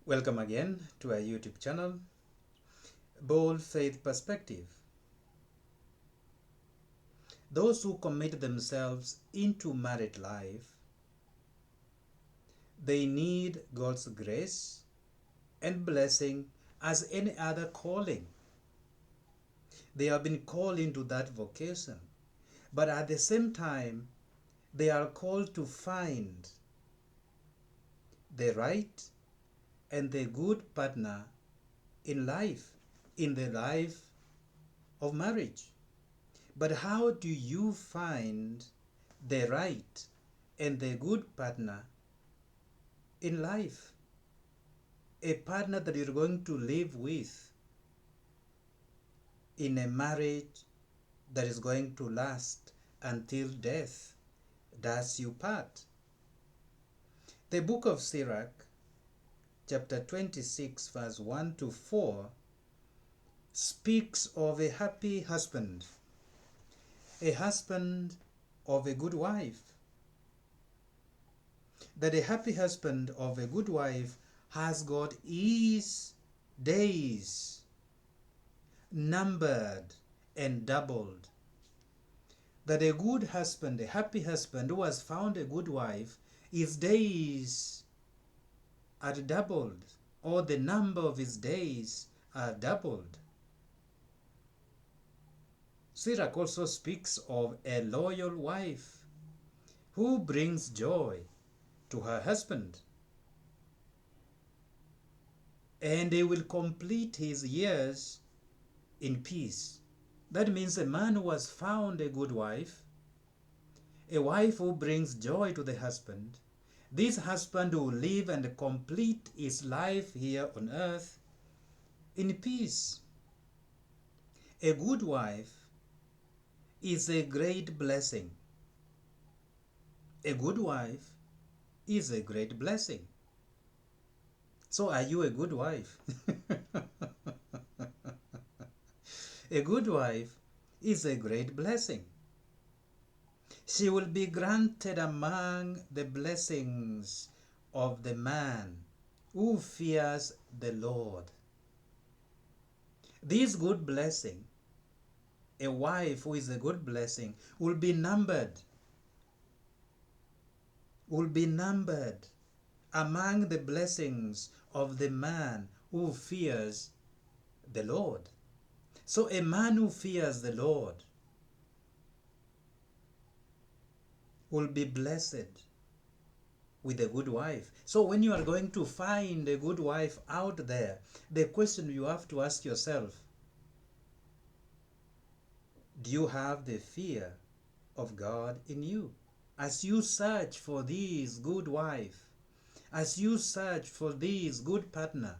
Welcome again to our YouTube channel, Bold Faith Perspective. Those who commit themselves into married life, they need God's grace and blessing as any other calling. They have been called into that vocation, but at the same time, they are called to find the right and the good partner in life, in the life of marriage. But how do you find the right and the good partner in life? A partner that you're going to live with in a marriage that is going to last until death does you part. The book of Sirach, chapter 26, verse 1 to 4, speaks of a happy husband of a good wife. That a happy husband of a good wife has got his days numbered and doubled. That a good husband, a happy husband who has found a good wife, his days are doubled, or the number of his days are doubled. Sirach also speaks of a loyal wife who brings joy to her husband, and he will complete his years in peace. That means a man who has found a good wife, a wife who brings joy to the husband, this husband will live and complete his life here on earth in peace. A good wife is a great blessing. A good wife is a great blessing. So are you a good wife? A good wife is a great blessing. She will be granted among the blessings of the man who fears the Lord. This good blessing, a wife who is a good blessing, will be numbered among the blessings of the man who fears the Lord. So a man who fears the Lord will be blessed with a good wife. So when you are going to find a good wife out there, the question you have to ask yourself, do you have the fear of God in you? As you search for this good wife, as you search for this good partner,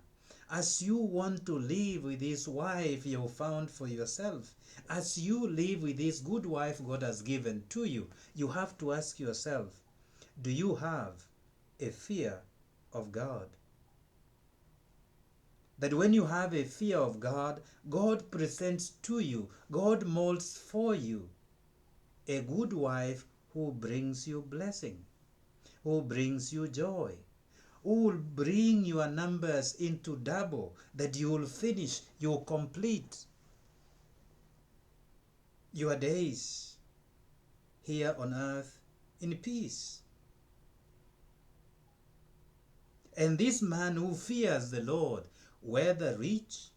as you want to live with this wife you found for yourself, as you live with this good wife God has given to you, you have to ask yourself, do you have a fear of God? That when you have a fear of God, God presents to you, God molds for you a good wife who brings you blessing, who brings you joy, who will bring your numbers into double, that you will finish, you will complete your days here on earth in peace. And this man who fears the Lord, whether rich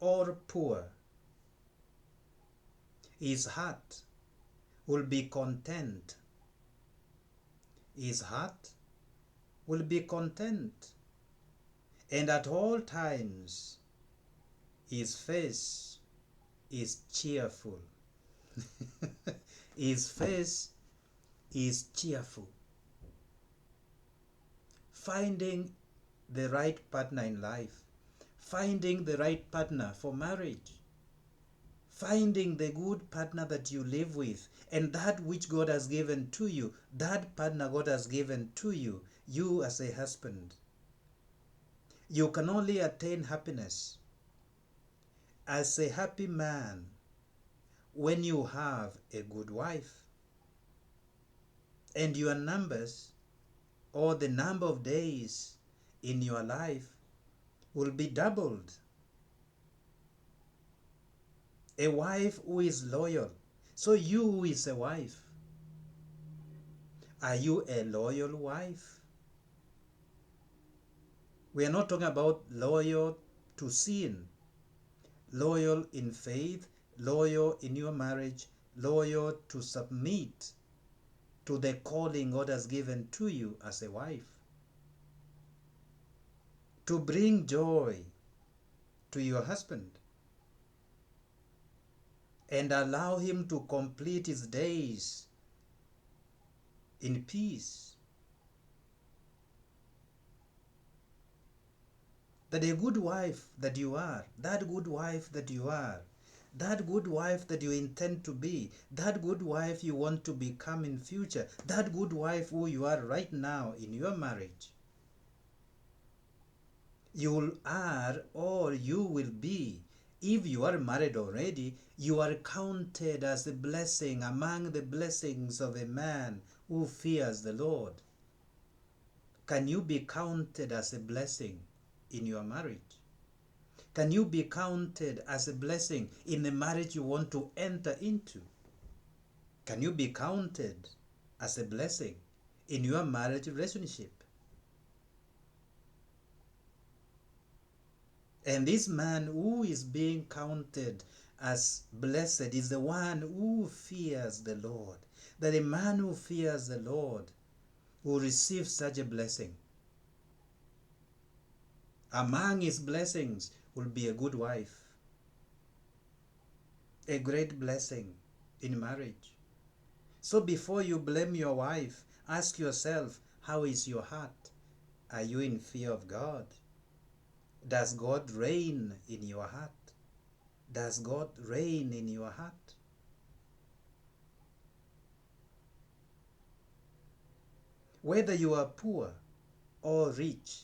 or poor, his heart will be content. His heart will be content. And at all times, his face is cheerful. His face is cheerful. Finding the right partner in life, finding the right partner for marriage, finding the good partner that you live with, and that which God has given to you, that partner God has given to you, you as a husband. You can only attain happiness as a happy man when you have a good wife. And your numbers, or the number of days in your life, will be doubled. A wife who is loyal. So you who is a wife, are you a loyal wife? We are not talking about loyal to sin. Loyal in faith, loyal in your marriage, loyal to submit to the calling God has given to you as a wife. To bring joy to your husband and allow him to complete his days in peace. That a good wife that you are, that good wife that you are, that good wife that you intend to be, that good wife you want to become in future, that good wife who you are right now in your marriage, you are or you will be. If you are married already, you are counted as a blessing among the blessings of a man who fears the Lord. Can you be counted as a blessing in your marriage? Can you be counted as a blessing in the marriage you want to enter into? Can you be counted as a blessing in your marriage relationship? And this man who is being counted as blessed is the one who fears the Lord. That a man who fears the Lord will receive such a blessing. Among his blessings will be a good wife, a great blessing in marriage. So before you blame your wife, ask yourself, how is your heart? Are you in fear of God? Does God reign in your heart? Does God reign in your heart? Whether you are poor or rich,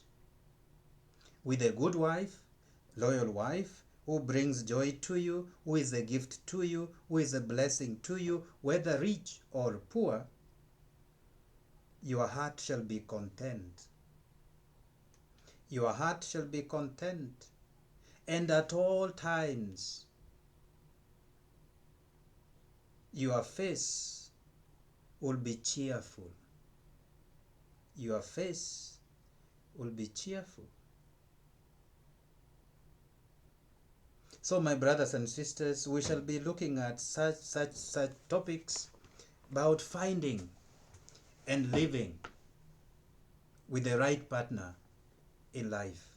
with a good wife, loyal wife, who brings joy to you, who is a gift to you, who is a blessing to you, whether rich or poor, your heart shall be content. Your heart shall be content, and at all times your face will be cheerful. Your face will be cheerful. So my brothers and sisters, we shall be looking at such topics about finding and living with the right partner in life.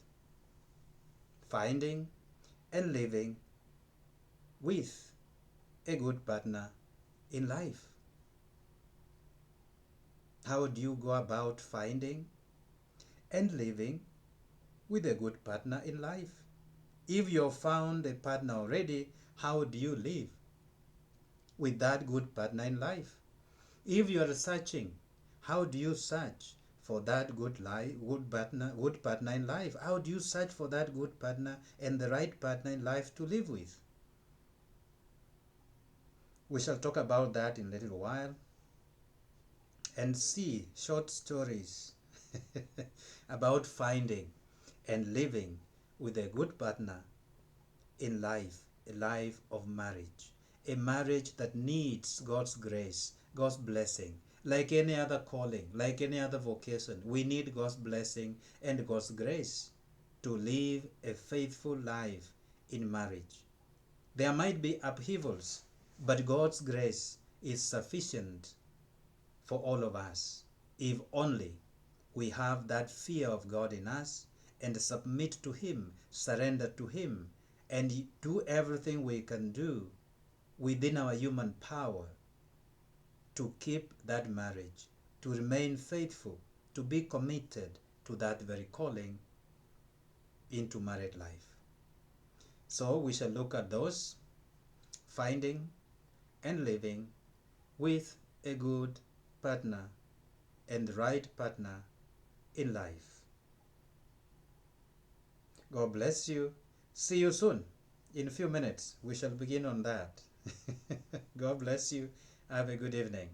Finding and living with a good partner in life. How do you go about finding and living with a good partner in life? If you've found a partner already, how do you live with that good partner in life? If you are searching, how do you search for that good partner in life? How do you search for that good partner and the right partner in life to live with? We shall talk about that in a little while and see short stories about finding and living with a good partner in life, a life of marriage, a marriage that needs God's grace, God's blessing. Like any other calling, like any other vocation, we need God's blessing and God's grace to live a faithful life in marriage. There might be upheavals, but God's grace is sufficient for all of us, if only we have that fear of God in us and submit to Him, surrender to Him, and do everything we can do within our human power to keep that marriage, to remain faithful, to be committed to that very calling into married life. So we shall look at those, finding and living with a good partner and the right partner in life. God bless you. See you soon. In a few minutes, we shall begin on that. God bless you. Have a good evening.